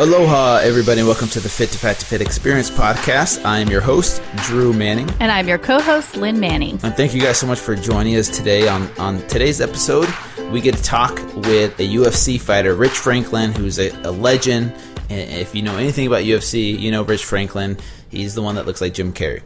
Aloha, everybody. Welcome to the Fit to Fat to Fit Experience podcast. I am your host, Drew Manning. And I'm your co-host, Lynn Manning. And thank you guys so much for joining us today. On today's episode, we get to talk with a UFC fighter, Rich Franklin, who's a legend. And if you know anything about UFC, you know Rich Franklin. He's the one that looks like Jim Carey.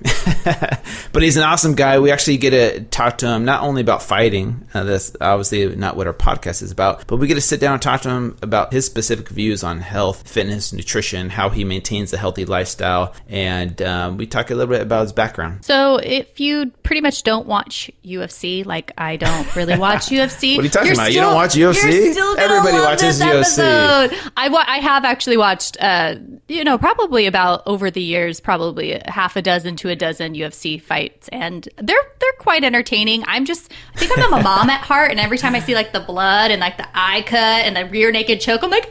But he's an awesome guy. We actually get to talk to him not only about fighting, that's obviously not what our podcast is about, but we get to sit down and talk to him about his specific views on health, fitness, nutrition, how he maintains a healthy lifestyle, and we talk a little bit about his background. So if you pretty much don't watch UFC, like I don't really watch UFC. What are you talking about? You don't watch UFC? Everybody watches UFC. I have actually watched, probably about over the years, probably a half a dozen to a dozen UFC fights, and they're quite entertaining. I think I'm a mom at heart, and every time I see like the blood and like the eye cut and the rear naked choke, I'm like,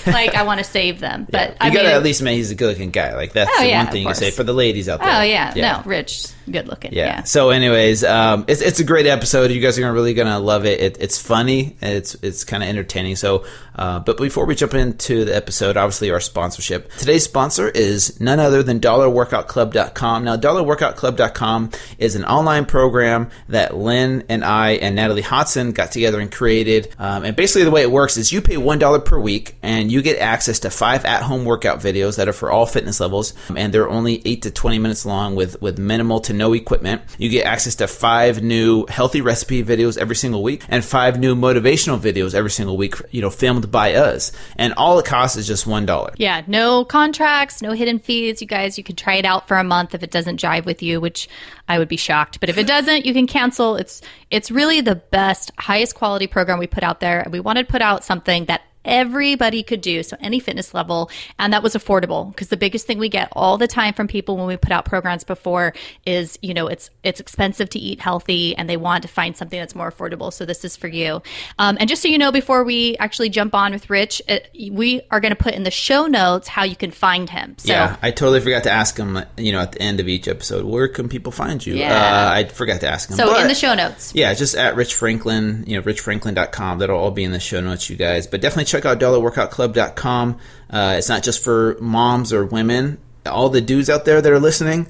like I want to save them. But you gotta at least admit he's a good looking guy. Like that's the one thing you say for the ladies out there. Oh yeah, no, Rich, good looking. Yeah. So, anyways, it's a great episode. You guys are really gonna love it. It's funny. It's kind of entertaining. So, but before we jump into the episode, obviously our sponsorship. Today's sponsor is none other than DollarWorkoutClub.com. Now, DollarWorkoutClub.com is an online program that Lynn and I and Natalie Hodson got together and created. And basically the way it works is you pay $1 per week and you get access to 5 at-home workout videos that are for all fitness levels. And they're only 8 to 20 minutes long with minimal to no equipment. You get access to 5 new healthy recipe videos every single week and 5 new motivational videos every single week, filmed by us. And all it costs is just $1. Yeah, no contracts, no hidden fees. You guys, you can try it out for a month if it doesn't jive with you, which I would be shocked. But if it doesn't, you can cancel. It's really the best, highest quality program we put out there. We wanted to put out something that everybody could do, so any fitness level, and that was affordable, because the biggest thing we get all the time from people when we put out programs before is, it's expensive to eat healthy and they want to find something that's more affordable. So this is for you. And just so you know, before we actually jump on with Rich, we are going to put in the show notes how you can find him. So, yeah, I totally forgot to ask him, at the end of each episode, where can people find you? Yeah. I forgot to ask him. So in the show notes. Yeah, just at Rich Franklin, richfranklin.com. That'll all be in the show notes, you guys. But definitely check out DollarWorkoutClub.com. It's not just for moms or women. All the dudes out there that are listening,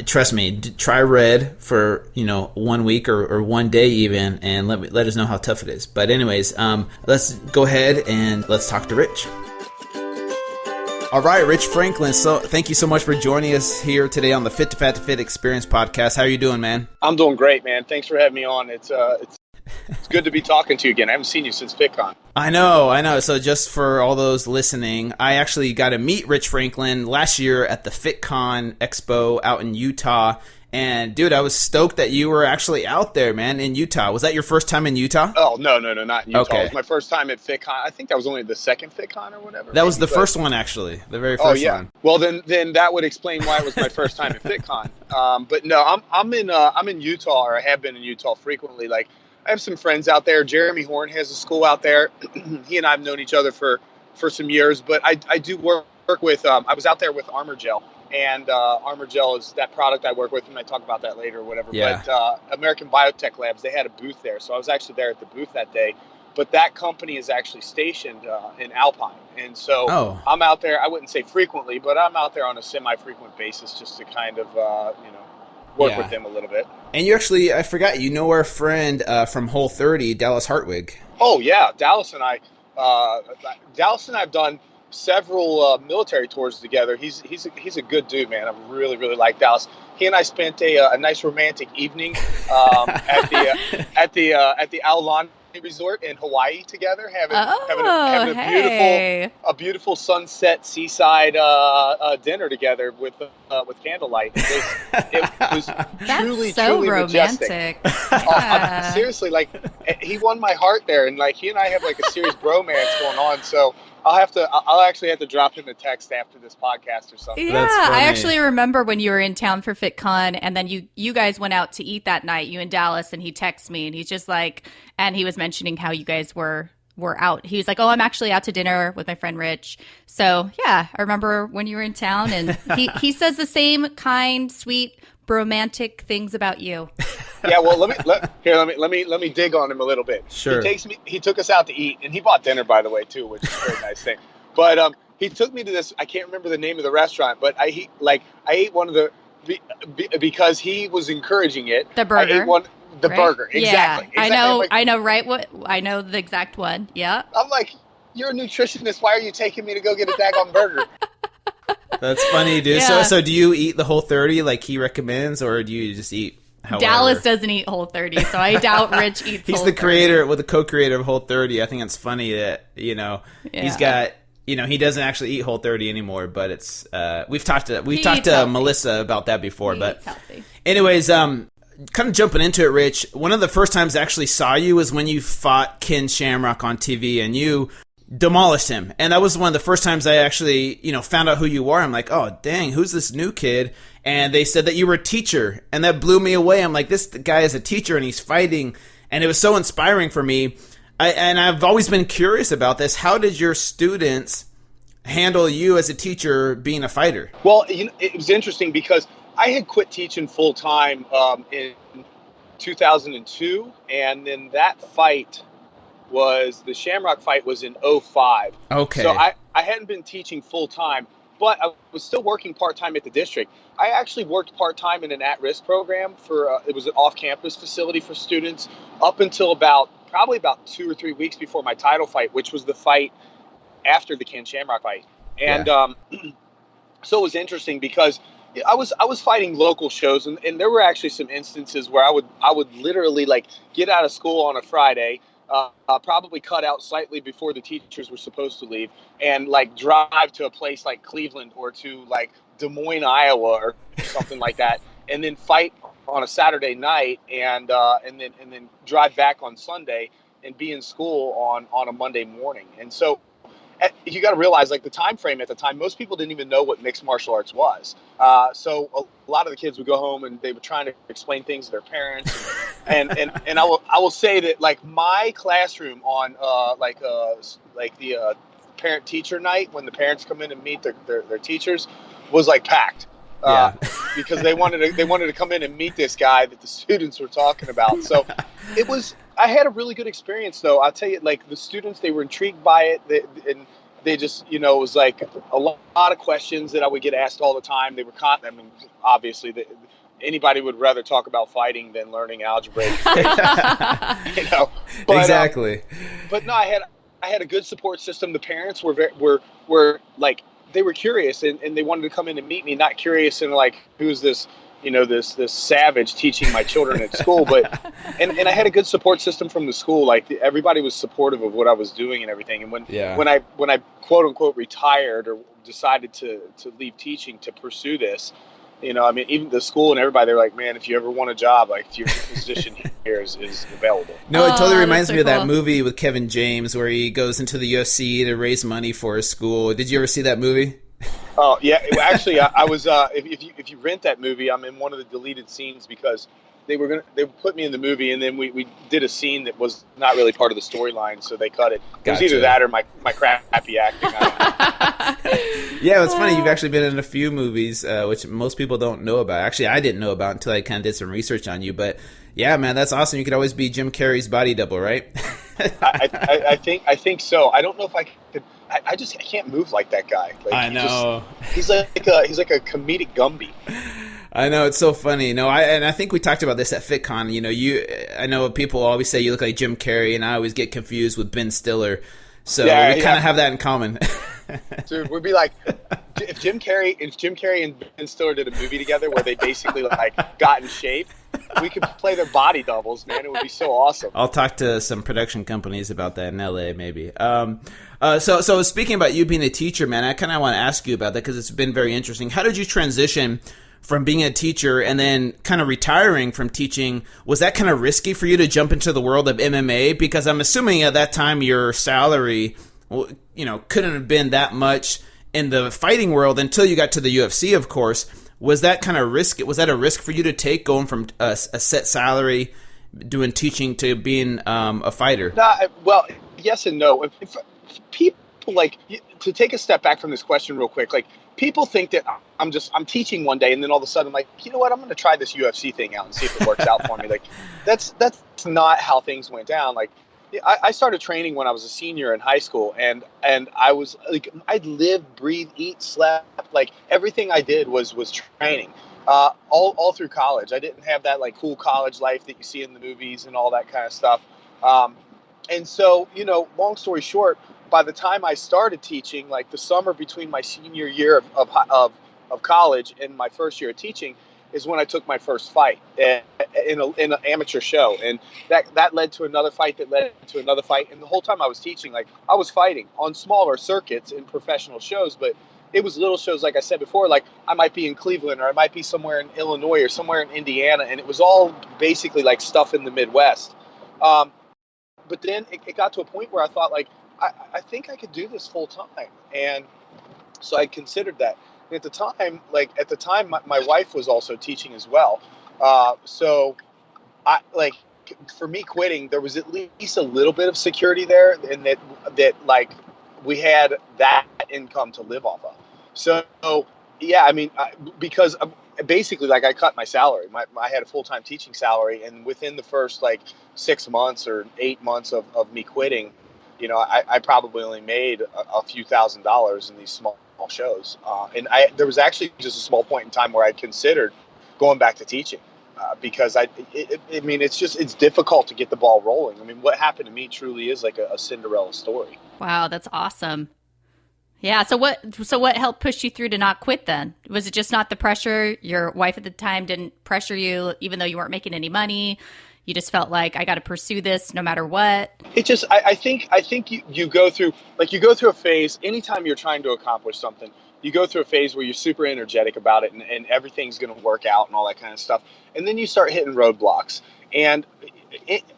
trust me, try Red for 1 week or 1 day even, and let us know how tough it is. But anyways, let's go ahead and let's talk to Rich. All right, Rich Franklin. So thank you so much for joining us here today on the Fit to Fat to Fit Experience podcast. How are you doing, man? I'm doing great, man. Thanks for having me on. It's good to be talking to you again. I haven't seen you since FitCon. I know. So just for all those listening, I actually got to meet Rich Franklin last year at the FitCon Expo out in Utah. And, dude, I was stoked that you were actually out there, man, in Utah. Was that your first time in Utah? Oh, no, not in Utah. Okay. It was my first time at FitCon. I think that was only the second FitCon or whatever. That was the first one, actually. The very first one. Well, then that would explain why it was my first time at FitCon. But no, I'm in Utah, or I have been in Utah frequently. Like, I have some friends out there. Jeremy Horn has a school out there. He and I have known each other for some years. But I do work with, I was out there with Armor Gel. And Armor Gel is that product I work with, and I talk about that later or whatever. Yeah. But American Biotech Labs, they had a booth there. So I was actually there at the booth that day. But that company is actually stationed in Alpine. And so I'm out there, I wouldn't say frequently, but I'm out there on a semi-frequent basis just to kind of, work with them a little bit. And you actually, I forgot, our friend from Whole30, Dallas Hartwig. Oh, yeah. Dallas and I have done several military tours together. He's a good dude, man. I really, really like Dallas. He and I spent a nice romantic evening at the Aloha resort in Hawaii together, having a beautiful sunset seaside dinner together with candlelight. It was truly romantic. Yeah. Seriously, like he won my heart there, and like he and I have like a serious bromance going on. So I'll actually have to drop him a text after this podcast or something. Yeah, I actually remember when you were in town for FitCon, and then you guys went out to eat that night, you and Dallas, and he texts me, and he's just like, and he was mentioning how you guys were out. He was like, oh, I'm actually out to dinner with my friend Rich. So yeah, I remember when you were in town, and he says the same kind, sweet, romantic things about you. Yeah, well, let me dig on him a little bit. Sure. He took us out to eat, and he bought dinner, by the way, too, which is a very nice thing. But he took me to this. I can't remember the name of the restaurant, but I ate one of the because he was encouraging it. The burger. I ate one. The burger. Exactly. Yeah, exactly. I know I know the exact one. Yeah. I'm like, you're a nutritionist. Why are you taking me to go get a daggone burger? That's funny, dude. Yeah. So do you eat the Whole30 like he recommends, or do you just eat however? Dallas doesn't eat Whole30, so I doubt Rich eats He's Whole30. the creator, the co-creator of Whole30. I think it's funny that, he's got, he doesn't actually eat Whole30 anymore, but it's, we've talked to Melissa about that before, but anyways, kind of jumping into it, Rich, one of the first times I actually saw you was when you fought Ken Shamrock on TV, and you demolished him. And that was one of the first times I actually, found out who you are. I'm like, oh, dang, who's this new kid? And they said that you were a teacher, and that blew me away. I'm like, this guy is a teacher, and he's fighting. And it was so inspiring for me. And I've always been curious about this. How did your students handle you as a teacher being a fighter? Well, it was interesting because I had quit teaching full time in 2002, and then that fight the Shamrock fight was in 2005. Okay. So I hadn't been teaching full time, but I was still working part time at the district. I actually worked part time in an at-risk program it was an off-campus facility for students up until probably about 2 or 3 weeks before my title fight, which was the fight after the Ken Shamrock fight. And so it was interesting because I was fighting local shows, and there were actually some instances where I would literally get out of school on a Friday, probably cut out slightly before the teachers were supposed to leave, and drive to a place like Cleveland or to Des Moines, Iowa, or something like that, and then fight on a Saturday night, and then drive back on Sunday and be in school on a Monday morning. And so you got to realize, the time frame at the time, most people didn't even know what mixed martial arts was. So a lot of the kids would go home and they were trying to explain things to their parents. And I will say that my classroom on the parent teacher night, when the parents come in and meet their teachers, was packed. Because they wanted to come in and meet this guy that the students were talking about. So I had a really good experience, though. I'll tell you, the students, they were intrigued by it, and they just, it was a lot of questions that I would get asked all the time. They were obviously, anybody would rather talk about fighting than learning algebra. But, exactly. But no, I had a good support system. The parents were they were curious, and they wanted to come in and meet me, not curious and who's this, this savage teaching my children at school, but and I had a good support system from the school. Everybody was supportive of what I was doing and everything. And when I quote unquote retired or decided to leave teaching to pursue this, even the school and everybody, they're like, man, if you ever want a job, your position here is available. No, it totally reminds me of that movie with Kevin James where he goes into the UFC to raise money for his school. Did you ever see that movie? Oh yeah, actually, I was. If you rent that movie, I'm in one of the deleted scenes because they put me in the movie, and then we did a scene that was not really part of the storyline, so they cut it. It was either that or my crappy acting. Yeah, it's funny. You've actually been in a few movies, which most people don't know about. Actually, I didn't know about until I kind of did some research on you. But yeah, man, that's awesome. You could always be Jim Carrey's body double, right? I think so. I don't know if I could. I can't move like that guy. I know. He's like a comedic Gumby. I know, it's so funny. No, I think we talked about this at FitCon. I know people always say you look like Jim Carrey, and I always get confused with Ben Stiller. So we kind of have that in common. Dude, we'd be like, if Jim Carrey and Ben Stiller did a movie together where they basically got in shape, we could play their body doubles, man. It would be so awesome. I'll talk to some production companies about that in LA, maybe. So speaking about you being a teacher, man, I kind of want to ask you about that because it's been very interesting. How did you transition from being a teacher and then kind of retiring from teaching? Was that kind of risky for you to jump into the world of MMA? Because I'm assuming at that time your salary, couldn't have been that much in the fighting world until you got to the UFC, of course. Was that kind of risk? Was that a risk for you to take, going from a set salary, doing teaching, to being a fighter? Well, yes and no. If people to take a step back from this question real quick, people think that I'm teaching one day and then all of a sudden you know what, I'm going to try this UFC thing out and see if it works out for me. That's not how things went down. Yeah, I started training when I was a senior in high school, and I was like, I lived, breathed, eat, slept, like everything I did was training. All through college, I didn't have that like cool college life that you see in the movies and all that kind of stuff. Um, and so, long story short, by the time I started teaching, like the summer between my senior year of college and my first year of teaching, is when I took my first fight in an amateur show, and that led to another fight that led to another fight. And the whole time I was teaching, like I was fighting on smaller circuits in professional shows, but it was little shows, like I said before, like I might be in Cleveland, or I might be somewhere in Illinois, or somewhere in Indiana, and it was all basically like stuff in the Midwest. But then it got to a point where I thought, like, I think I could do this full time. And so I considered that. And at the time, my wife was also teaching as well. So I like, for me quitting, there was at least a little bit of security there, and that like we had that income to live off of. So yeah, I mean, because basically, like, I cut my salary. I had a full-time teaching salary, and within the first like 6 months or 8 months of me quitting, I probably only made a few $1,000s in these small shows. And there was actually just a small point in time where I considered going back to teaching. Because I mean, it's difficult to get the ball rolling. I mean, what happened to me truly is like a Cinderella story. Wow, that's awesome. Yeah. So what helped push you through to not quit then? Was it just not the pressure? Your wife at the time didn't pressure you, even though you weren't making any money. You just felt like, I got to pursue this no matter what. It just, I think you go through a phase anytime you're trying to accomplish something. You go through a phase where you're super energetic about it, and everything's going to work out and all that kind of stuff. And then you start hitting roadblocks. And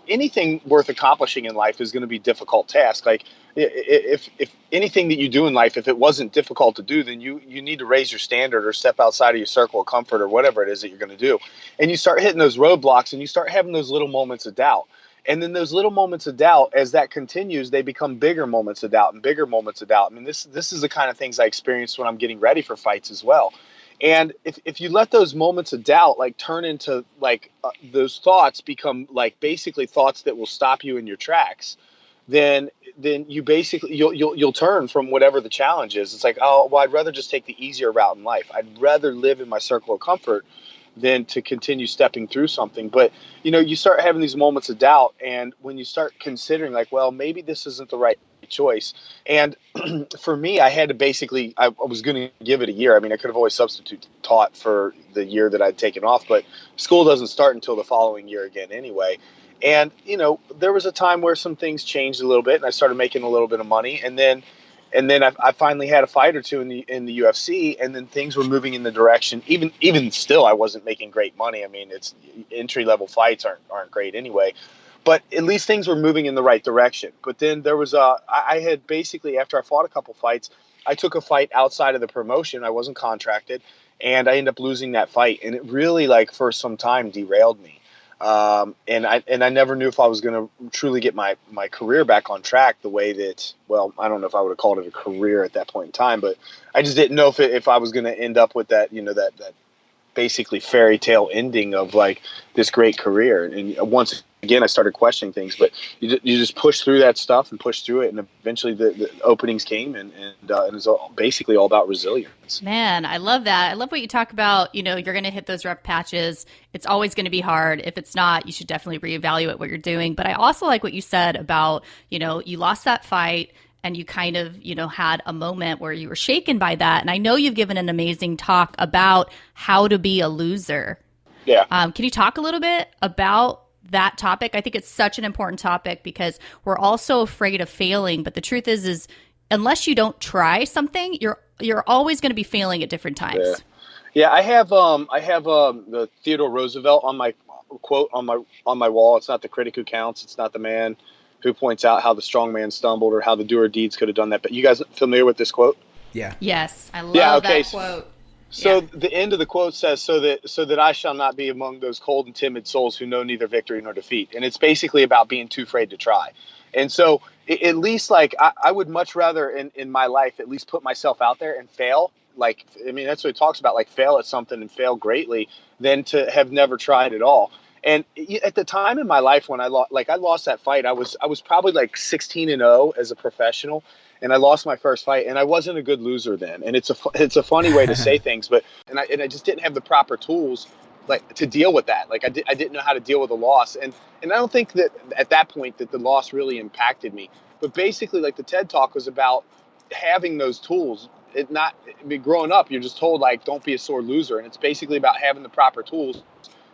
anything worth accomplishing in life is going to be a difficult task. Like if anything that you do in life, if it wasn't difficult to do, then you need to raise your standard or step outside of your circle of comfort or whatever it is that you're going to do. And you start hitting those roadblocks, and you start having those little moments of doubt. And then those little moments of doubt, as that continues, they become bigger moments of doubt and bigger moments of doubt. I mean, this is the kind of things I experienced when I'm getting ready for fights as well. And if you let those moments of doubt like turn into like those thoughts become like basically thoughts that will stop you in your tracks, then you basically you'll turn from whatever the challenge is. It's like, oh, well, I'd rather just take the easier route in life. I'd rather live in my circle of comfort than to continue stepping through something. But you start having these moments of doubt, and when you start considering like, well, maybe this isn't the right choice. And for me, I had to basically, I was going to give it a year. I mean, I could have always substitute taught for the year that I'd taken off, but school doesn't start until the following year again anyway. And there was a time where some things changed a little bit, and I started making a little bit of money, and then I finally had a fight or two in the UFC, and then things were moving in the direction. Even still, I wasn't making great money. I mean, it's entry level fights aren't great anyway, but at least things were moving in the right direction. But then there was I had basically, after I fought a couple fights, I took a fight outside of the promotion. I wasn't contracted, and I ended up losing that fight, and it really, like, for some time derailed me. And I never knew if I was going to truly get my career back on track the way that, well, I don't know if I would have called it a career at that point in time, but I just didn't know if I was going to end up with that, that basically fairy tale ending of like this great career. And once again, I started questioning things, but you just push through that stuff and push through it. And eventually the openings came, and it's basically all about resilience. Man, I love that. I love what you talk about. You're going to hit those rough patches. It's always going to be hard. If it's not, you should definitely reevaluate what you're doing. But I also like what you said about, you lost that fight, and you kind of, had a moment where you were shaken by that. And I know you've given an amazing talk about how to be a loser. Yeah. Can you talk a little bit about that topic? I think it's such an important topic because we're all so afraid of failing. But the truth is unless you don't try something, you're always going to be failing at different times. Yeah. I have the Theodore Roosevelt on my quote on my wall. It's not the critic who counts. It's not the man who points out how the strong man stumbled or how the doer deeds could have done that. But you guys familiar with this quote? Yeah. Yes, I love that quote. So the end of the quote says, so that I shall not be among those cold and timid souls who know neither victory nor defeat. And it's basically about being too afraid to try. And so at least, like, I would much rather in my life at least put myself out there and fail. Like, I mean, that's what it talks about, like, fail at something and fail greatly than to have never tried at all. And at the time in my life when I lost that fight, I was probably like 16-0 as a professional, and I lost my first fight, and I wasn't a good loser then. And it's a funny way to say things, but I just didn't have the proper tools like to deal with that. Like I didn't know how to deal with a loss, and I don't think that at that point that the loss really impacted me. But basically, like the TED Talk was about having those tools. Growing up, you're just told like don't be a sore loser, and it's basically about having the proper tools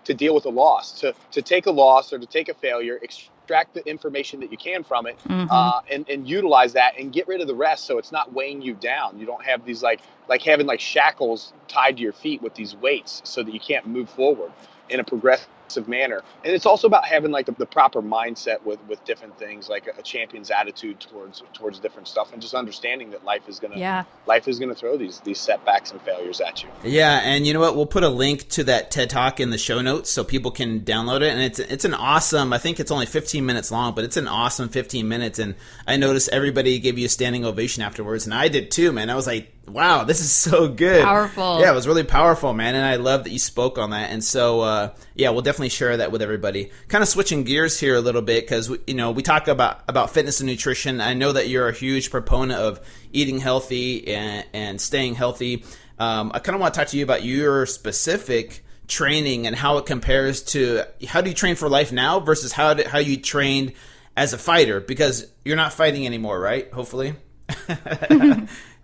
to deal with a loss, to take a loss or to take a failure, extract the information that you can from it, and utilize that and get rid of the rest, so it's not weighing you down. You don't have these like having like shackles tied to your feet with these weights so that you can't move forward in a progressive manner. And it's also about having like the proper mindset with different things, like a champion's attitude towards different stuff, and just understanding that life is gonna throw these setbacks and failures at you. Yeah, and you know what? We'll put a link to that TED Talk in the show notes so people can download it. And it's an awesome, I think it's only 15 minutes long, but it's an awesome 15 minutes. And I noticed everybody gave you a standing ovation afterwards, and I did too, man. I was like, wow, this is so good. Powerful. Yeah, it was really powerful, man. And I love that you spoke on that. And so, yeah, we'll definitely share that with everybody. Kind of switching gears here a little bit, because we talk about fitness and nutrition. I know that you're a huge proponent of eating healthy and staying healthy. I kind of want to talk to you about your specific training and how it compares to how do you train for life now versus how you trained as a fighter, because you're not fighting anymore, right? Hopefully.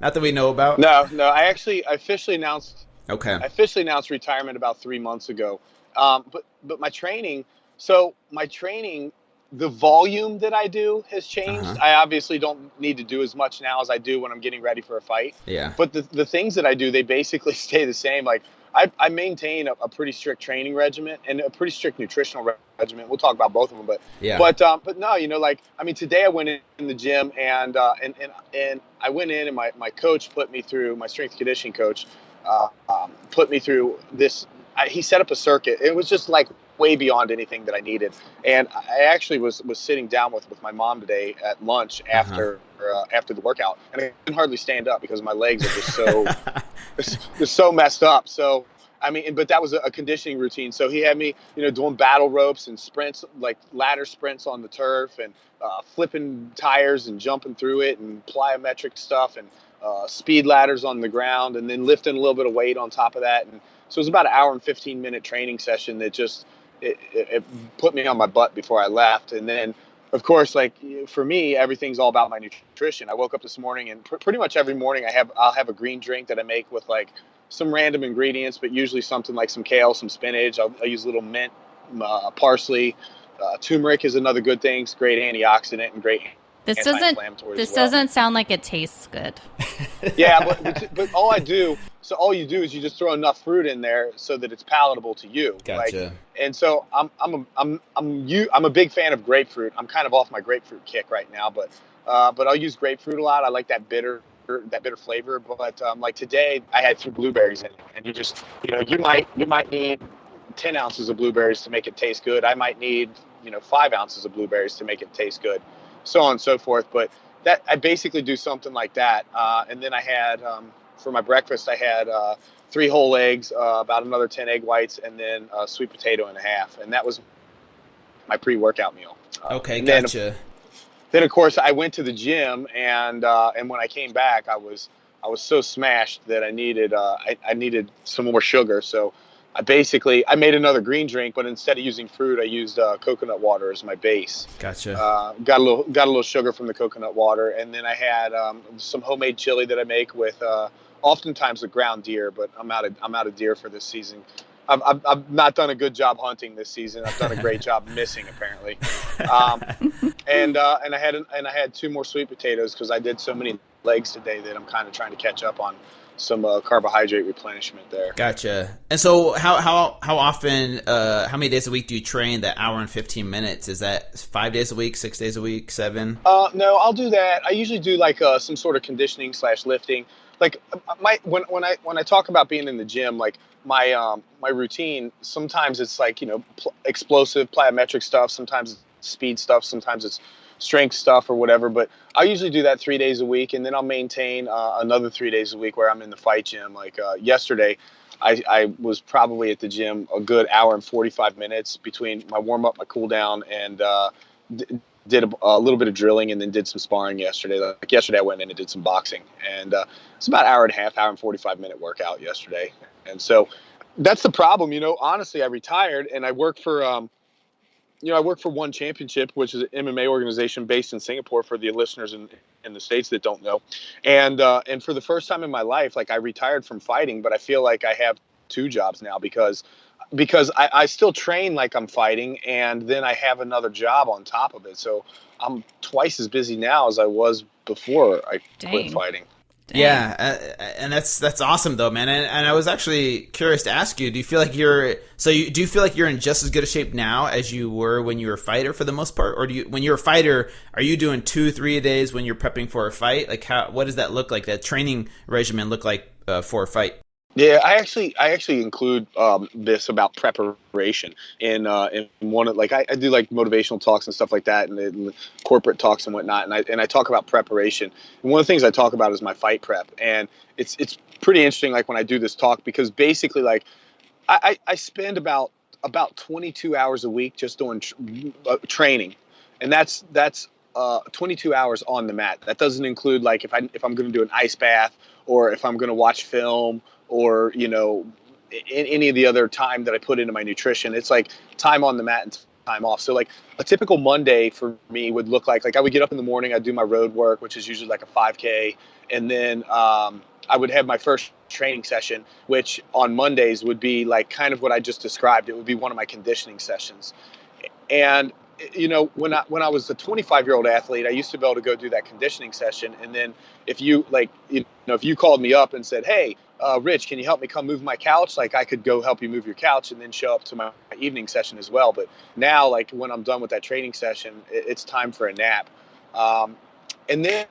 Not that we know about. No. I officially announced. Okay. I officially announced retirement about 3 months ago. But my training. So my training, the volume that I do has changed. I obviously don't need to do as much now as I do when I'm getting ready for a fight. Yeah. But the things that I do, they basically stay the same. Like I maintain a pretty strict training regimen and a pretty strict nutritional regimen. We'll talk about both of them, but yeah. But no, today I went in the gym and I went in and my coach put me through, my strength conditioning coach put me through this. He set up a circuit. It was just like way beyond anything that I needed. And I actually was sitting down with my mom today at lunch after the workout, and I couldn't hardly stand up because my legs are just so they're so messed up. So but that was a conditioning routine. So he had me, doing battle ropes and sprints, like ladder sprints on the turf, and flipping tires and jumping through it, and plyometric stuff, and speed ladders on the ground, and then lifting a little bit of weight on top of that. And so it was about an hour and 15-minute training session that just it put me on my butt before I left. And then, of course, like for me, everything's all about my nutrition. I woke up this morning, and pretty much every morning I'll have a green drink that I make with like some random ingredients, but usually something like some kale, some spinach. I'll use a little mint, parsley. Turmeric is another good thing. It's great antioxidant and great anti-inflammatory. This doesn't sound like it tastes good. Yeah, but all you do is you just throw enough fruit in there so that it's palatable to you. Gotcha. And so I'm a big fan of grapefruit. I'm kind of off my grapefruit kick right now, but I'll use grapefruit a lot. I like that bitter flavor. But like today I had 3 blueberries in it, and you might need 10 ounces of blueberries to make it taste good. I might need 5 ounces of blueberries to make it taste good, so on and so forth. But that I basically do something like that. And then I had for my breakfast I had 3 whole eggs, about another 10 egg whites, and then a sweet potato and a half, and that was my pre-workout meal. Okay, gotcha. Then of course I went to the gym, and when I came back I was so smashed that I needed some more sugar. So I made another green drink, but instead of using fruit, I used coconut water as my base. Gotcha. Got a little sugar from the coconut water, and then I had some homemade chili that I make with oftentimes a ground deer, but I'm out of deer for this season. I've not done a good job hunting this season. I've done a great job missing, apparently. And I had 2 more sweet potatoes because I did so many legs today that I'm kind of trying to catch up on some carbohydrate replenishment there. Gotcha. And so how often, how many days a week do you train that hour and 15 minutes? Is that 5 days a week, 6 days a week, 7? No, I'll do that. I usually do like some sort of conditioning / lifting. Like when I talk about being in the gym, like my routine, sometimes it's like, explosive plyometric stuff. Sometimes it's speed stuff. Sometimes it's strength stuff or whatever, but I usually do that 3 days a week, and then I'll maintain another 3 days a week where I'm in the fight gym. Like yesterday, I was probably at the gym a good hour and 45 minutes between my warm up, my cool down, and did a little bit of drilling, and then did some sparring yesterday. Like yesterday, I went in and did some boxing, and it's about an hour and a half, hour and 45-minute workout yesterday. And so that's the problem. Honestly, I retired and I work for I work for One Championship, which is an MMA organization based in Singapore, for the listeners in the States that don't know. And for the first time in my life, like, I retired from fighting, but I feel like I have two jobs now because I still train like I'm fighting, and then I have another job on top of it. So I'm twice as busy now as I was before I quit fighting. Dang. Yeah, and that's awesome though, man. And I was actually curious to ask you: do you feel like you're in just as good a shape now as you were when you were a fighter for the most part, or when you're a fighter, are you doing 2-3 days when you're prepping for a fight? Like, what does that look like? That training regimen look like for a fight? Yeah, I actually include this about preparation in one of, like, I do like motivational talks and stuff like that, and corporate talks and whatnot, and I talk about preparation. And one of the things I talk about is my fight prep, and it's pretty interesting, like, when I do this talk, because basically, like, I spend about 22 hours a week just doing training, and that's 22 hours on the mat. That doesn't include, like, if I'm going to do an ice bath, or if I'm going to watch film, or in any of the other time that I put into my nutrition. It's like time on the mat and time off. So, like, a typical Monday for me would look like I would get up in the morning, I'd do my road work, which is usually like a 5K, and then I would have my first training session, which on Mondays would be like kind of what I just described. It would be one of my conditioning sessions. And when I was a 25-year-old athlete, I used to be able to go do that conditioning session, and then if you called me up and said, "Hey, Rich, can you help me come move my couch?" Like, I could go help you move your couch and then show up to my evening session as well. But now, like, when I'm done with that training session, it's time for a nap. And then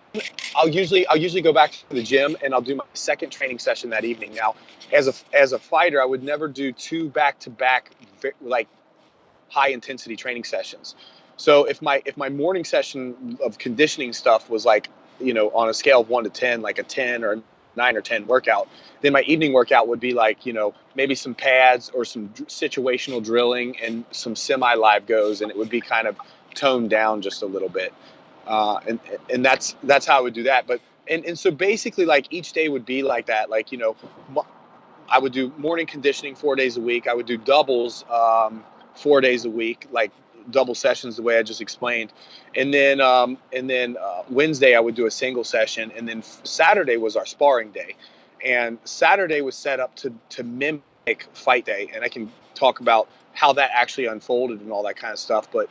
I'll usually go back to the gym, and I'll do my second training session that evening. Now, as a fighter, I would never do two back-to-back, like, high intensity training sessions. So if my morning session of conditioning stuff was, like, on a scale of 1 to 10, like a 10 or 9 or 10 workout, then my evening workout would be like, maybe some pads or some situational drilling and some semi-live goes, and it would be kind of toned down just a little bit. And that's how I would do that. But and so basically, like, each day would be like that. Like, I would do morning conditioning 4 days a week. I would do doubles 4 days a week, like double sessions, the way I just explained. And then Wednesday I would do a single session, and then Saturday was our sparring day. And Saturday was set up to mimic fight day, and I can talk about how that actually unfolded and all that kind of stuff. But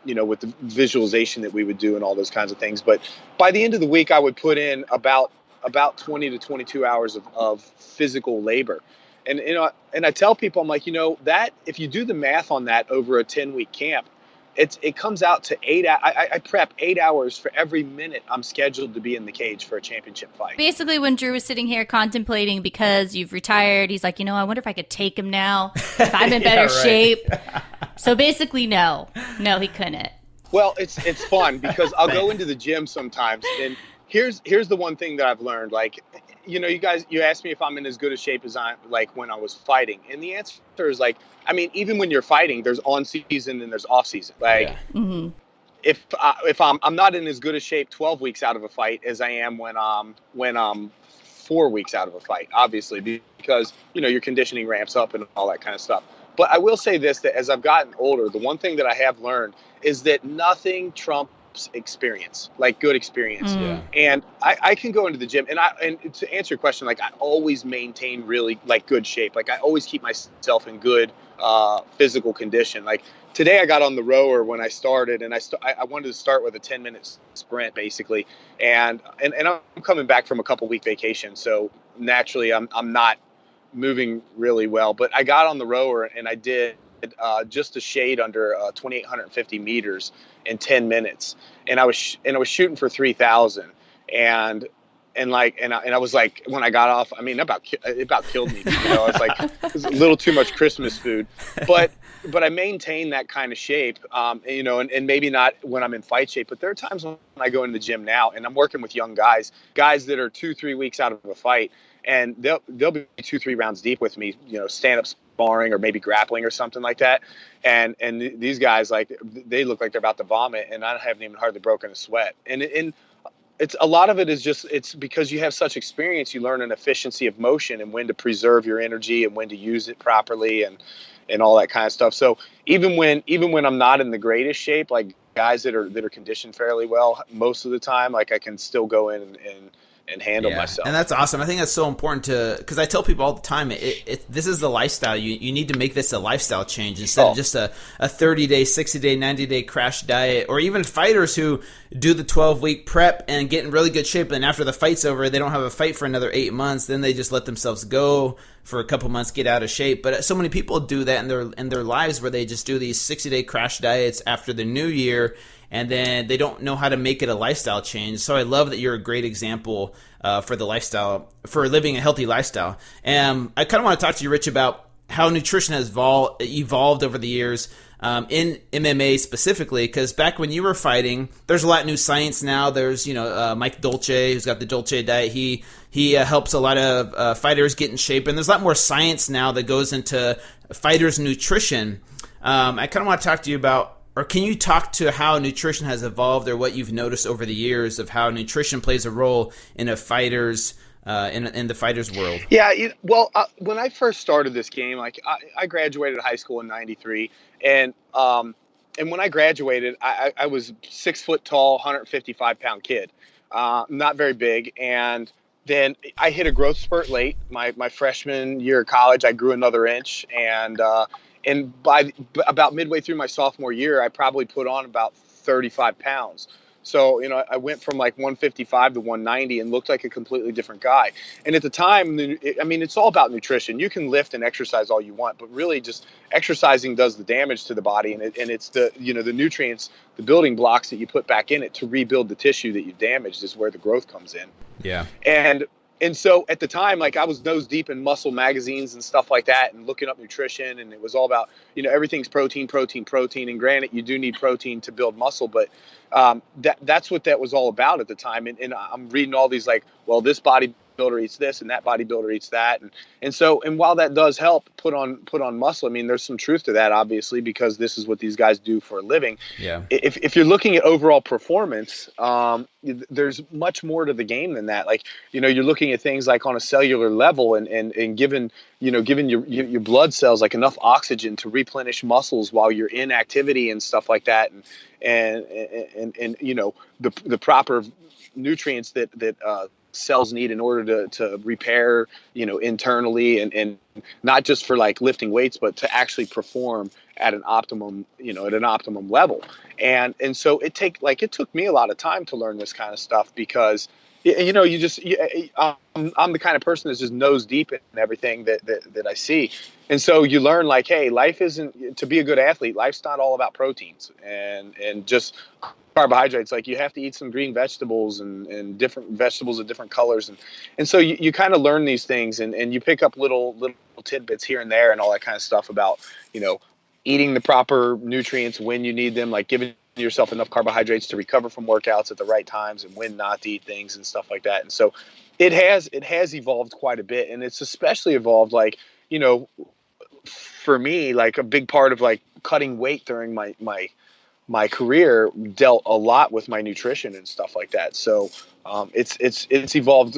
with the visualization that we would do and all those kinds of things. But by the end of the week, I would put in about 20 to 22 hours of physical labor. And and I tell people, I'm like, that if you do the math on that over a 10-week camp, it comes out to 8 hours. I prep 8 hours for every minute I'm scheduled to be in the cage for a championship fight. Basically, when Drew was sitting here contemplating, because you've retired, he's like, I wonder if I could take him now, if I'm in better shape. So basically, no, he couldn't. Well, it's fun because I'll go into the gym sometimes, and here's the one thing that I've learned. Like, you asked me if I'm in as good a shape as I'm like when I was fighting, and the answer is, like, I mean, even when you're fighting, there's on season and there's off season. Like, Mm-hmm. if I'm not in as good a shape 12 weeks out of a fight as I am when I'm 4 weeks out of a fight, obviously, because your conditioning ramps up and all that kind of stuff. But I will say this, that as I've gotten older, the one thing that I have learned is that nothing trumps experience, like good experience. Yeah. And I can go into the gym, and to answer your question, like, I always maintain really, like, good shape. Like, I always keep myself in good physical condition. Like, today I got on the rower when I started, and I wanted to start with a 10-minute sprint basically, and I'm coming back from a couple week vacation, so naturally I'm not moving really well, but I got on the rower and I did just a shade under 2,850 meters in 10 minutes, and I was shooting for 3,000, and I was like, when I got off, I mean, it about killed me. I was like, it was a little too much Christmas food, but I maintain that kind of shape, and maybe not when I'm in fight shape, but there are times when I go into the gym now and I'm working with young guys that are 2-3 weeks out of a fight, and they'll be 2-3 rounds deep with me, stand up sparring or maybe grappling or something like that. And these guys, like, they look like they're about to vomit, and I haven't even hardly broken a sweat. And it's a lot of it is just, it's because you have such experience, you learn an efficiency of motion and when to preserve your energy and when to use it properly and all that kind of stuff. So even when I'm not in the greatest shape, like guys that are conditioned fairly well, most of the time, like I can still go in and handle myself. And that's awesome. I think that's so important because I tell people all the time, this is the lifestyle. You need to make this a lifestyle change instead of just a 30-day, 60-day, 90-day crash diet, or even fighters who do the 12-week prep and get in really good shape, and after the fight's over, they don't have a fight for another 8 months. Then they just let themselves go for a couple months, get out of shape. But so many people do that in their lives, where they just do these 60-day crash diets after the new year, and then they don't know how to make it a lifestyle change. So I love that you're a great example for the lifestyle, for living a healthy lifestyle. And I kind of want to talk to you, Rich, about how nutrition has evolved over the years in MMA specifically, because back when you were fighting, there's a lot of new science now. There's, Mike Dolce, who's got the Dolce diet. He helps a lot of fighters get in shape, and there's a lot more science now that goes into fighters' nutrition. I kind of want to talk to you about, or can you talk to how nutrition has evolved, or what you've noticed over the years of how nutrition plays a role in a fighter's in the fighter's world? Yeah, when I first started this game, like I graduated high school in '93, and when I graduated, I was 6 foot tall, 155-pound kid, not very big, and then I hit a growth spurt late. My freshman year of college, I grew another inch, and by about midway through my sophomore year, I probably put on about 35 pounds. So, I went from like 155 to 190 and looked like a completely different guy. And at the time, it's all about nutrition. You can lift and exercise all you want, but really just exercising does the damage to the body. And it's the nutrients, the building blocks that you put back in it to rebuild the tissue that you damaged is where the growth comes in. Yeah. And so at the time, like I was nose deep in muscle magazines and stuff like that and looking up nutrition, and it was all about, everything's protein. And granted, you do need protein to build muscle, but that's what that was all about at the time. And I'm reading all these like, well, this bodybuilder eats this and that bodybuilder eats that. And while that does help put on muscle, there's some truth to that, obviously, because this is what these guys do for a living. Yeah. If you're looking at overall performance, there's much more to the game than that. Like, you're looking at things like on a cellular level and given your blood cells like enough oxygen to replenish muscles while you're in activity and stuff like that. And the proper nutrients that cells need in order to repair, internally and not just for like lifting weights, but to actually perform at an optimum level. And so it took me a lot of time to learn this kind of stuff because, I'm the kind of person that's just nose deep in everything that I see. And so you learn like, hey, life isn't, to be a good athlete, life's not all about proteins and just carbohydrates. Like, you have to eat some green vegetables and different vegetables of different colors. And so you kind of learn these things and you pick up little tidbits here and there and all that kind of stuff about, eating the proper nutrients when you need them, like giving yourself enough carbohydrates to recover from workouts at the right times and when not to eat things and stuff like that. And so it has evolved quite a bit. And it's especially evolved, like, for me, like a big part of like cutting weight during my career dealt a lot with my nutrition and stuff like that. So it's evolved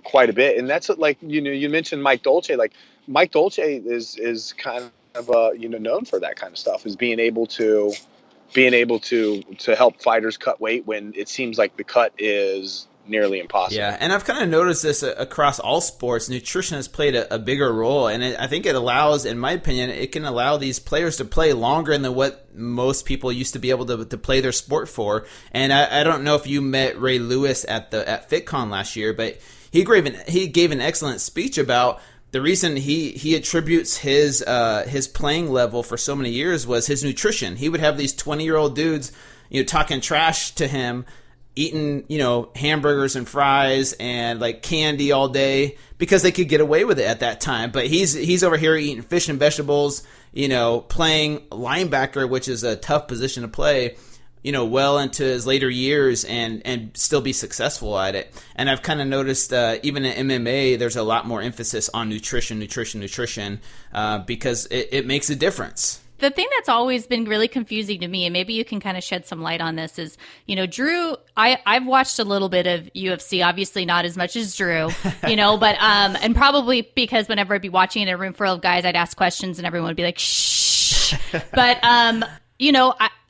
quite a bit. And that's like, you mentioned Mike Dolce. Like, Mike Dolce is kind of known for that kind of stuff, is being able to help fighters cut weight when it seems like the cut is nearly impossible. Yeah, and I've kind of noticed this across all sports. Nutrition has played a bigger role, and I think it allows, in my opinion, it can allow these players to play longer than what most people used to be able to play their sport for. And I don't know if you met Ray Lewis at FitCon last year, but he gave an excellent speech about the reason he attributes his playing level for so many years was his nutrition. He would have these 20-year-old dudes, talking trash to him eating, hamburgers and fries and like candy all day because they could get away with it at that time. But he's over here eating fish and vegetables, playing linebacker, which is a tough position to play, well into his later years and still be successful at it. And I've kind of noticed even in MMA, there's a lot more emphasis on nutrition, because it makes a difference. The thing that's always been really confusing to me, and maybe you can kind of shed some light on this, is, Drew, I've watched a little bit of UFC, obviously not as much as Drew, but, and probably because whenever I'd be watching in a room full of guys, I'd ask questions and everyone would be like, shh. But,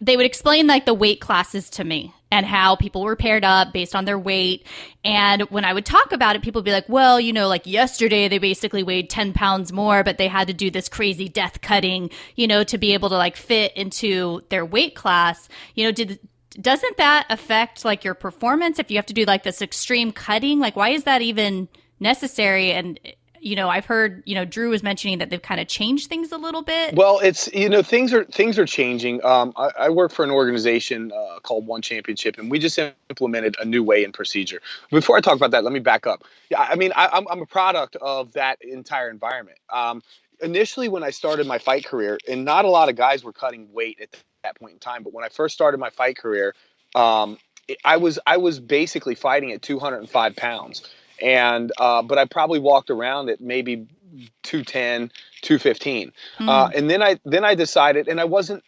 they would explain like the weight classes to me and how people were paired up based on their weight. And when I would talk about it, people would be like, well, like yesterday they basically weighed 10 pounds more, but they had to do this crazy death cutting, to be able to like fit into their weight class. Doesn't that affect like your performance if you have to do like this extreme cutting? Like, why is that even necessary? And I've heard, Drew was mentioning that they've kind of changed things a little bit. Well, it's, things are changing. I work for an organization called One Championship, and we just implemented a new weigh-in procedure. Before I talk about that, let me back up. Yeah, I mean, I'm a product of that entire environment. Initially, when I started my fight career, and not a lot of guys were cutting weight at that point in time, but when I first started my fight career, I was basically fighting at 205 pounds. And but I probably walked around at maybe 210, 215. And then I decided, and I wasn't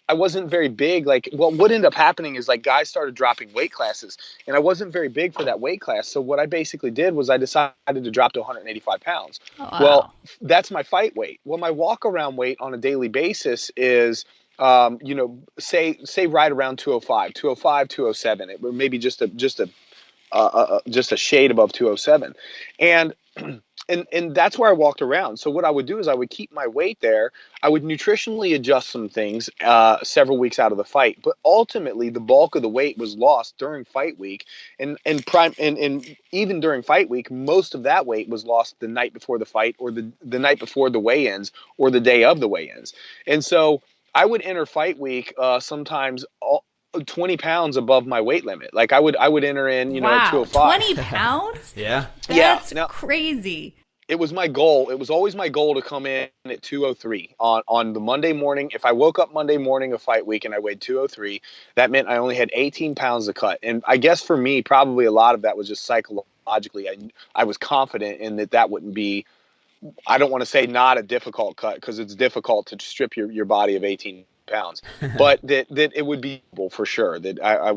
very big. Like, well, what ended up happening is like guys started dropping weight classes, and I wasn't very big for that weight class. So what I basically did was I decided to drop to 185 pounds. Oh, wow. Well, that's my fight weight. Well, my walk around weight on a daily basis is, say right around 205, 207. It maybe just a shade above 207. And that's where I walked around. So what I would do is I would keep my weight there. I would nutritionally adjust some things several weeks out of the fight, but ultimately the bulk of the weight was lost during fight week. And even during fight week, most of that weight was lost the night before the fight, or the night before the weigh-ins, or the day of the weigh-ins. And so I would enter fight week sometimes 20 pounds above my weight limit. Like I would enter in, at 205. 20 pounds? Yeah. That's crazy. It was my goal. It was always my goal to come in at 203 on the Monday morning. If I woke up Monday morning of fight week and I weighed 203, that meant I only had 18 pounds to cut. And I guess for me, probably a lot of that was just psychologically. I was confident in that wouldn't be, I don't want to say not a difficult cut, because it's difficult to strip your body of 18 pounds, but that it would be for sure, that I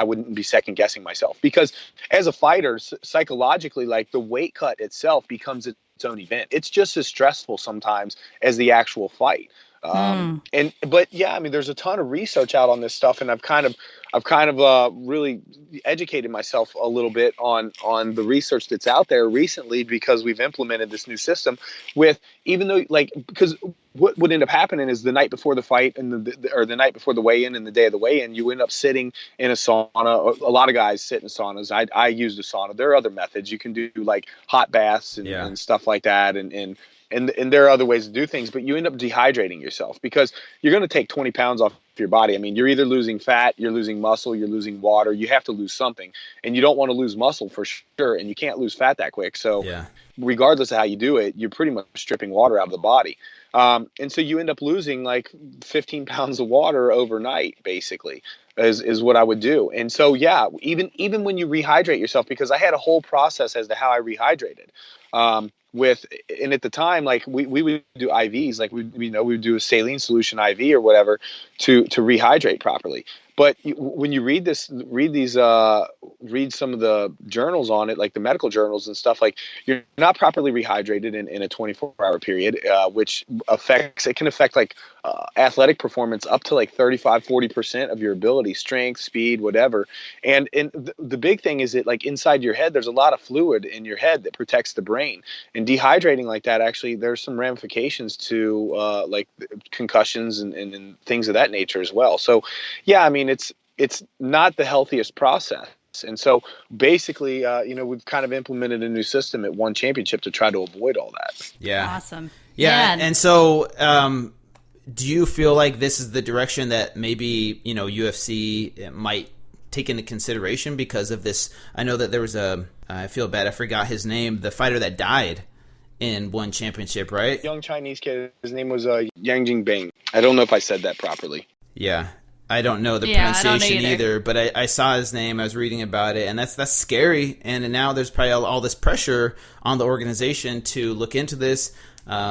wouldn't be second guessing myself, because as a fighter, psychologically, like the weight cut itself becomes its own event. It's just as stressful sometimes as the actual fight. But yeah, I mean, there's a ton of research out on this stuff, and I've kind of really educated myself a little bit on the research that's out there recently, because we've implemented this new system with, even though because what would end up happening is the night before the fight and the night before the weigh-in and the day of the weigh-in, you end up sitting in a sauna. A lot of guys sit in saunas. I used a sauna. There are other methods. You can do like hot baths and stuff like that. And there are other ways to do things, but you end up dehydrating yourself, because you're going to take 20 pounds off your body. I mean, you're either losing fat, you're losing muscle, you're losing water. You have to lose something, and you don't want to lose muscle for sure, and you can't lose fat that quick. So regardless of how you do it, you're pretty much stripping water out of the body. And so you end up losing like 15 pounds of water overnight, basically, is what I would do. And so, yeah, even when you rehydrate yourself, because I had a whole process as to how I rehydrated. And at the time, like we would do IVs, like we would do a saline solution IV or whatever to rehydrate properly. But when you read some of the journals on it, like the medical journals and stuff, like you're not properly rehydrated in a 24-hour period, which can affect like athletic performance up to like 35-40% of your ability, strength, speed, whatever. And the big thing is that, like, inside your head, there's a lot of fluid in your head that protects the brain. And dehydrating like that, actually, there's some ramifications to like concussions and things of that nature as well. So, yeah, I mean, it's not the healthiest process. And so basically, we've kind of implemented a new system at One Championship to try to avoid all that. Yeah. Awesome. Yeah. And so, do you feel like this is the direction that maybe, UFC might take into consideration because of this? I know that there was I feel bad, I forgot his name, the fighter that died in one championship, right? Young Chinese kid. His name was Yang Jingbing. I don't know if I said that properly. Yeah. I don't know the Yeah, I don't know pronunciation either, but I saw his name. I was reading about it, and that's scary. And now there's probably all this pressure on the organization to look into this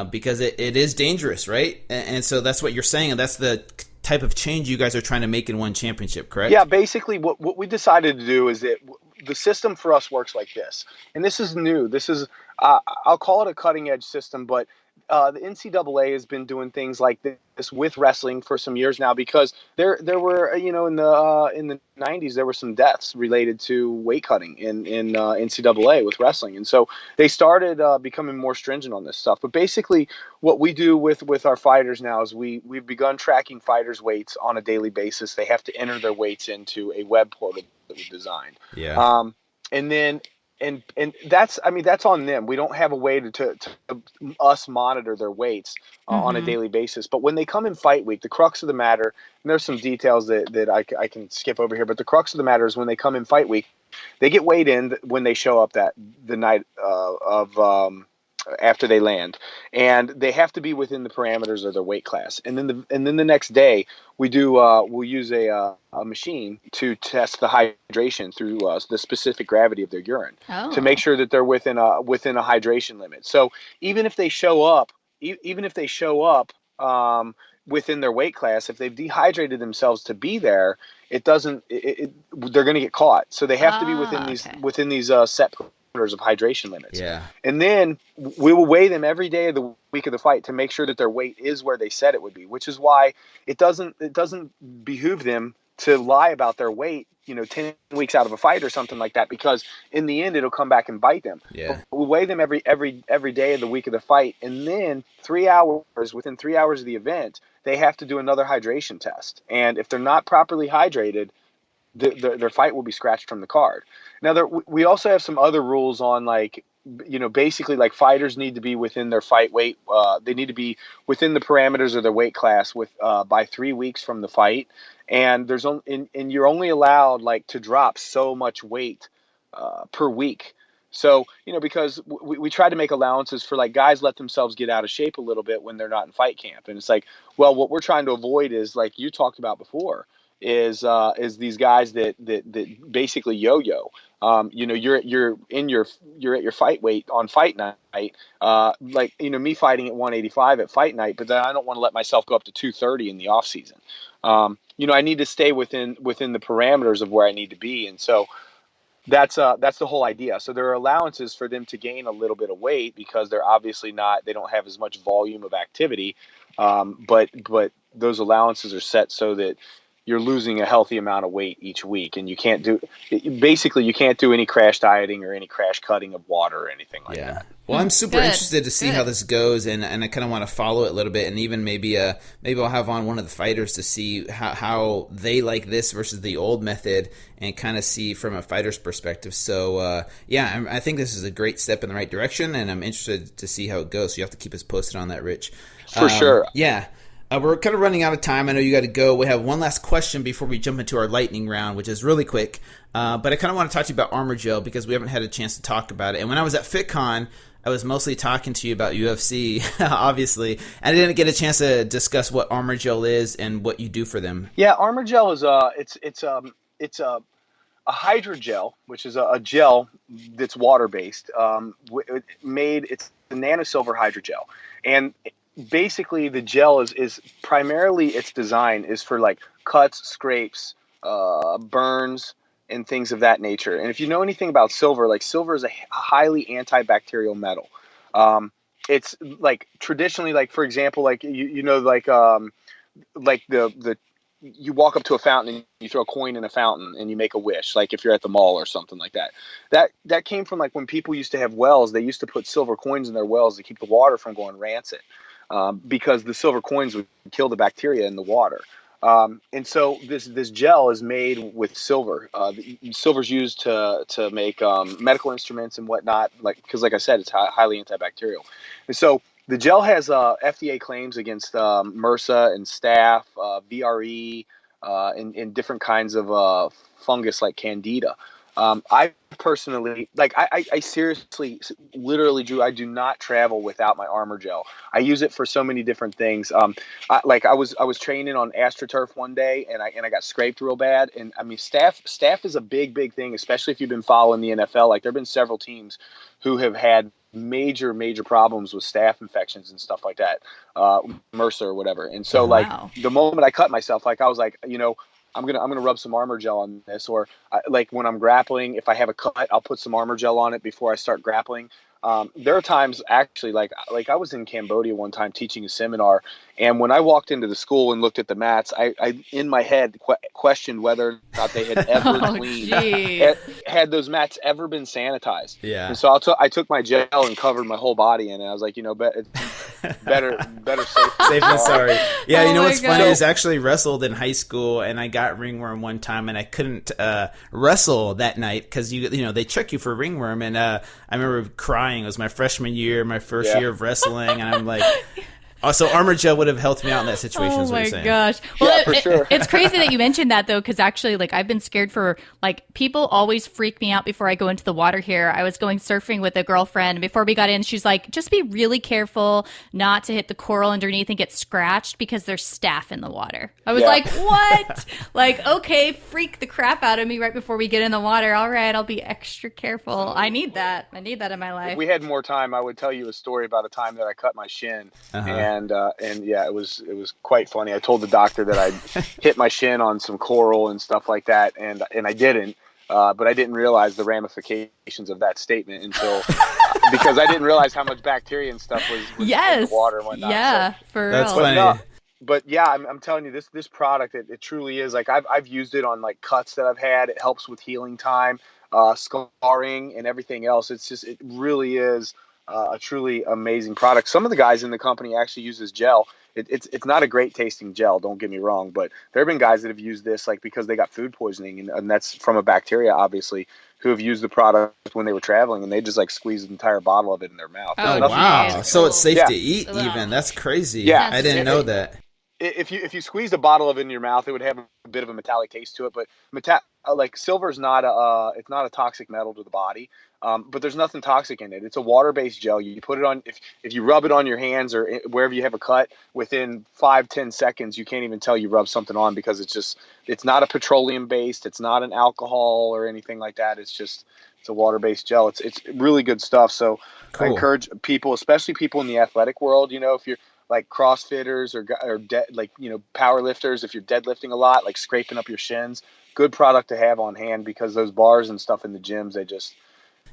because it is dangerous, right? And so that's what you're saying, and that's the type of change you guys are trying to make in one championship, correct? Yeah, basically what we decided to do is that the system for us works like this. And this is new. This is, I'll call it a cutting edge system, but the NCAA has been doing things like this with wrestling for some years now, because there were, in the 90s, there were some deaths related to weight cutting in NCAA with wrestling. And so they started becoming more stringent on this stuff. But basically what we do with our fighters now is we've begun tracking fighters' weights on a daily basis. They have to enter their weights into a web portal that we've designed. Yeah. And then and that's on them. We don't have a way to us monitor their weights on a daily basis. But when they come in fight week, the crux of the matter, and there's some details that I can skip over here, but the crux of the matter is when they come in fight week, they get weighed in when they show up the night after they land, and they have to be within the parameters of their weight class. And then the next day we'll use a machine to test the hydration through the specific gravity of their urine to make sure that they're within a hydration limit. So even if they show up within their weight class, if they've dehydrated themselves to be there, they're going to get caught. So they have to be within these set parameters of hydration limits. Yeah. And then we will weigh them every day of the week of the fight to make sure that their weight is where they said it would be, which is why it doesn't behoove them to lie about their weight, 10 weeks out of a fight or something like that, because in the end it'll come back and bite them. Yeah. We weigh them every day of the week of the fight, and then within 3 hours of the event, they have to do another hydration test. And if they're not properly hydrated, their fight will be scratched from the card. Now, we also have some other rules on, basically, like, fighters need to be within their fight weight. They need to be within the parameters of their weight class by 3 weeks from the fight. And you're only allowed to drop so much weight per week. So, because we try to make allowances for guys let themselves get out of shape a little bit when they're not in fight camp. And it's well, what we're trying to avoid is, like you talked about before, is these guys that basically yo-yo. You're at your fight weight on fight night, me fighting at 185 at fight night, but then I don't want to let myself go up to 230 in the off season. I need to stay within the parameters of where I need to be, and so that's the whole idea. So there are allowances for them to gain a little bit of weight because they're obviously they don't have as much volume of activity, but those allowances are set so that you're losing a healthy amount of weight each week, and you can't do any crash dieting or any crash cutting of water or anything like that. Well, I'm super interested to see how this goes, and I kind of want to follow it a little bit, and even maybe I'll have on one of the fighters to see how they like this versus the old method, and kind of see from a fighter's perspective. So I think this is a great step in the right direction, and I'm interested to see how it goes. So you have to keep us posted on that, Rich. For sure. Yeah. We're kind of running out of time. I know you got to go. We have one last question before we jump into our lightning round, which is really quick. But I kind of want to talk to you about Armor Gel because we haven't had a chance to talk about it. And when I was at FitCon, I was mostly talking to you about UFC, obviously, and I didn't get a chance to discuss what Armor Gel is and what you do for them. Yeah, Armor Gel is it's a hydrogel, which is a gel that's water based. It's the nanosilver hydrogel, and basically the gel is primarily, its design is for cuts, scrapes, burns, and things of that nature. And if you know anything about silver, silver is a highly antibacterial metal. It's traditionally, for example, you walk up to a fountain and you throw a coin in a fountain and you make a wish, if you're at the mall or something like that. That came from when people used to have wells. They used to put silver coins in their wells to keep the water from going rancid, because the silver coins would kill the bacteria in the water. And so this gel is made with silver. Silver's used to make medical instruments and whatnot, because like I said, it's highly antibacterial. And so the gel has FDA claims against MRSA and staph, VRE, in different kinds of fungus like candida. I personally, like, I seriously, literally, Drew, I do not travel without my Armor Gel. I use it for so many different things. I was training on AstroTurf one day, and I got scraped real bad. And I mean, staph is a big thing, especially if you've been following the NFL. Like, there have been several teams who have had major problems with staph infections and stuff like that, MRSA or whatever. And so, like, the moment I cut myself, like, I was like, I'm gonna rub some Armor Gel on this, or like when I'm grappling, if I have a cut, I'll put some Armor Gel on it before I start grappling. There are times actually, like I was in Cambodia one time teaching a seminar, and when I walked into the school and looked at the mats, I in my head questioned whether or not they had ever cleaned, had those mats ever been sanitized. Yeah. And so I took my gel and covered my whole body in it. I was like, better safe than sorry. Yeah, what's God. funny is I actually wrestled in high school, and I got ringworm one time, and I couldn't wrestle that night because they check you for ringworm, and I remember crying. It was my freshman year, my first year of wrestling, and I'm like, so Armor Gel would have helped me out in that situation. Oh my saying. gosh! Well, for sure. It's crazy that you mentioned that though, because actually, like, I've been scared for, like, people always freak me out before I go into the water here. I was going surfing with a girlfriend, and before we got in, she's like, "Just be really careful not to hit the coral underneath and get scratched because there's staph in the water." I was like, "What?" Like, okay, freak the crap out of me right before we get in the water. All right, I'll be extra careful. I need that. I need that in my life. If we had more time, I would tell you a story about a time that I cut my shin, and yeah, it was quite funny. I told the doctor that I'd hit my shin on some coral and stuff like that, and I didn't, but I didn't realize the ramifications of that statement until because I didn't realize how much bacteria and stuff was in the water and whatnot. Yeah, so, for real. That's funny. But yeah, I'm telling you, this product, it truly is. Like, I've used it on, like, cuts that I've had. It helps with healing time, scarring, and everything else. It really is a truly amazing product. Some of the guys in the company actually use this gel. It's not a great tasting gel, don't get me wrong, but there have been guys that have used this, like, because they got food poisoning, and that's from a bacteria, obviously, who have used the product when they were traveling, and they just, like, squeeze an entire bottle of it in their mouth. Oh, wow! So it's safe to eat, even. That's crazy. Yeah, I didn't know that. If you squeezed a bottle of it in your mouth, it would have a bit of a metallic taste to it. But like, silver is not it's not a toxic metal to the body. But there's nothing toxic in it. It's a water-based gel. You put it on, if you rub it on your hands or wherever you have a cut, within 5-10 seconds, you can't even tell you rubbed something on, because it's not a petroleum-based, it's not an alcohol or anything like that. It's a water-based gel. It's really good stuff. So cool. I encourage people, especially people in the athletic world, if you're like CrossFitters or power lifters, if you're deadlifting a lot, like scraping up your shins, good product to have on hand, because those bars and stuff in the gyms, they just,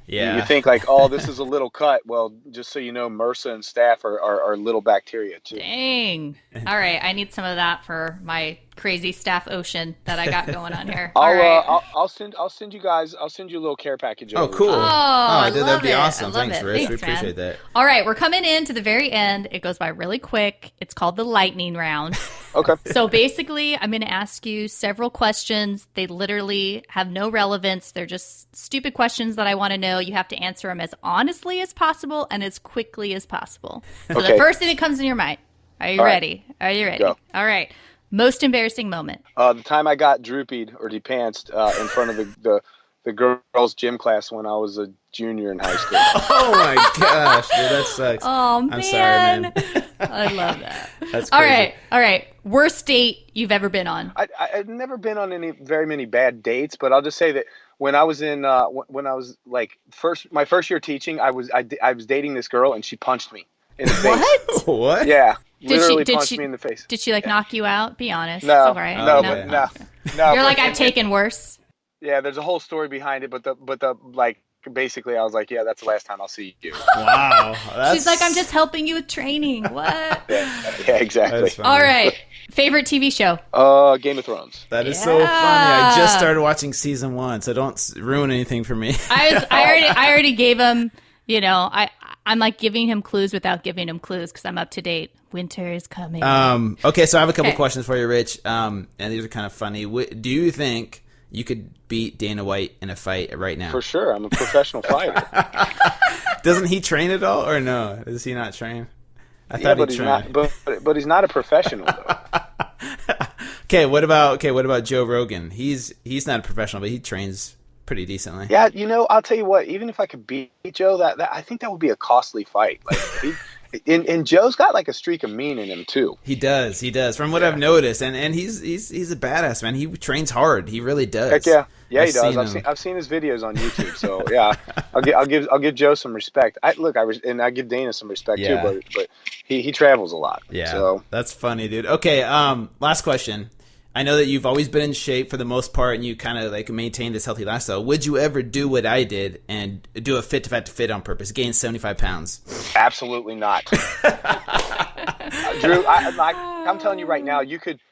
you think like, oh, this is a little cut. Well, just so you know, MRSA and staph are little bacteria too. Dang. All right. I need some of that for my crazy staph ocean that I got going on here. I'll send you guys. I'll send you a little care package. Oh, cool. That'd be awesome. Thanks, Rich. We appreciate that. All right, we're coming into the very end. It goes by really quick. It's called the lightning round. Okay. So basically, I'm going to ask you several questions. They literally have no relevance. They're just stupid questions that I want to know. You have to answer them as honestly as possible and as quickly as possible. So the first thing that comes in your mind. Are you ready? Are you ready? Go. All right. Most embarrassing moment. The time I got droopied or depantsed in front of the girls' gym class when I was a junior in high school. Oh my gosh, dude, that sucks. Oh, man. I'm sorry, man. I love that. That's crazy. All right. Worst date you've ever been on? I've never been on very many bad dates, but I'll just say that when I was when I was like my first year teaching, I was dating this girl, and she punched me in the face. What? Yeah. Literally punched me in the face. Did she knock you out? Be honest. No, it's all right. No. You're like, I've taken worse. Yeah, there's a whole story behind it, but the like, basically I was like, yeah, that's the last time I'll see you. Wow. She's like, I'm just helping you with training. What? Yeah, exactly. All right. Favorite TV show? Game of Thrones. That is so funny. I just started watching season 1, so don't ruin anything for me. I already gave him, I'm like giving him clues without giving him clues because I'm up to date. Winter is coming. Okay, so I have a couple questions for you, Rich, and these are kind of funny. Do you think you could beat Dana White in a fight right now? For sure. I'm a professional fighter. Doesn't he train at all, or no? Does he not train? I thought he trained. But he's not a professional, though. What about Joe Rogan? He's not a professional, but he trains pretty decently. Yeah, I'll tell you what. Even if I could beat Joe, that I think that would be a costly fight. Like, and Joe's got like a streak of mean in him too. He does. From what I've noticed, and he's a badass, man. He trains hard. He really does. Heck yeah, he does. I've seen his videos on YouTube. So yeah, I'll give Joe some respect. I give Dana some respect too. But he travels a lot. Yeah, so that's funny, dude. Okay, last question. I know that you've always been in shape for the most part, and you kind of like maintain this healthy lifestyle. Would you ever do what I did and do a fit to fat to fit on purpose, gain 75 pounds? Absolutely not. Drew, I'm telling you right now,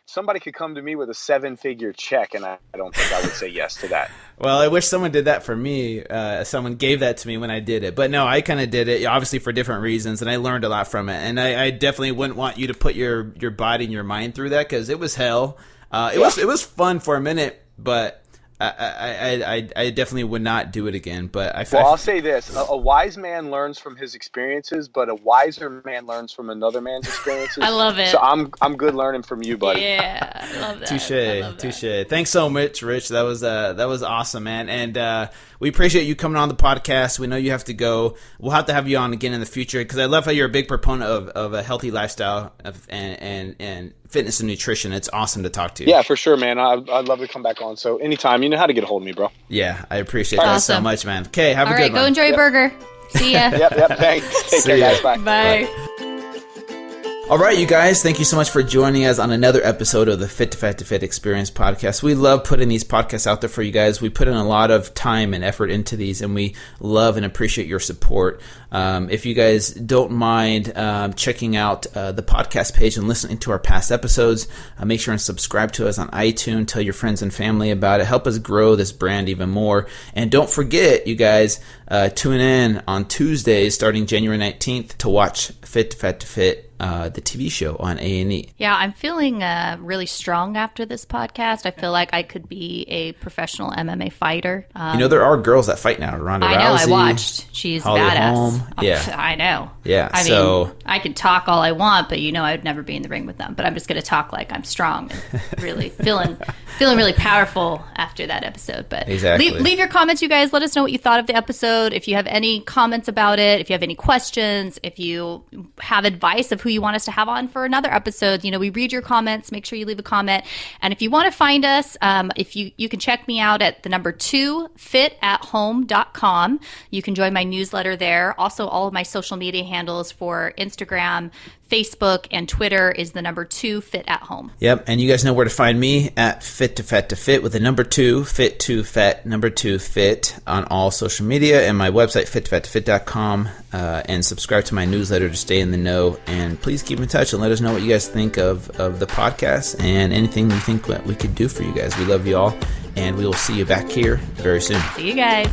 somebody could come to me with a 7-figure check, and I don't think I would say yes to that. Well, I wish someone did that for me. Someone gave that to me when I did it. But no, I kind of did it, obviously for different reasons, and I learned a lot from it. And I definitely wouldn't want you to put your body and your mind through that, because it was hell. It was fun for a minute, but I definitely would not do it again. But I'll say this: a wise man learns from his experiences, but a wiser man learns from another man's experiences. I love it. So I'm good learning from you, buddy. Yeah, I love that. Touche. Thanks so much, Rich. That was awesome, man. And we appreciate you coming on the podcast. We know you have to go. We'll have to have you on again in the future, because I love how you're a big proponent of a healthy lifestyle and fitness and nutrition. It's awesome to talk to you. Yeah, for sure, man. I'd love to come back on. So anytime, you know how to get a hold of me, bro. Yeah, I appreciate that so much, man. Okay, have a good one. All right, go enjoy your burger. See ya. Yep, thanks. Take care, guys. Bye. Bye. All right, you guys, thank you so much for joining us on another episode of the Fit to Fat to Fit Experience podcast. We love putting these podcasts out there for you guys. We put in a lot of time and effort into these, and we love and appreciate your support. If you guys don't mind checking out the podcast page and listening to our past episodes, make sure and subscribe to us on iTunes. Tell your friends and family about it. Help us grow this brand even more. And don't forget, you guys, tune in on Tuesdays starting January 19th to watch Fit to Fat to Fit, the TV show on A&E. Yeah, I'm feeling really strong after this podcast. I feel like I could be a professional MMA fighter. There are girls that fight now. Ronda Rousey. I know, I watched. She's Holly badass. Holm. Yeah. I know. Yeah, I mean, I could talk all I want, but I would never be in the ring with them. But I'm just going to talk like I'm strong and really feeling really powerful after that episode. But exactly. Leave your comments, you guys. Let us know what you thought of the episode. If you have any comments about it, if you have any questions, if you have advice of who you want us to have on for another episode, we read your comments. Make sure you leave a comment. And if you want to find us, if you can check me out at the number 2 fitathome.com. You can join my newsletter there. Also, all of my social media handles for Instagram, Facebook, and Twitter is the number 2 Fit at Home. Yep, and you guys know where to find me at Fit to Fat to Fit with the number 2 Fit to Fat number 2 Fit on all social media, and my website fittofattofit.com, and subscribe to my newsletter to stay in the know. And please keep in touch and let us know what you guys think of the podcast and anything you think that we could do for you guys. We love you all, and we will see you back here very soon. See you guys.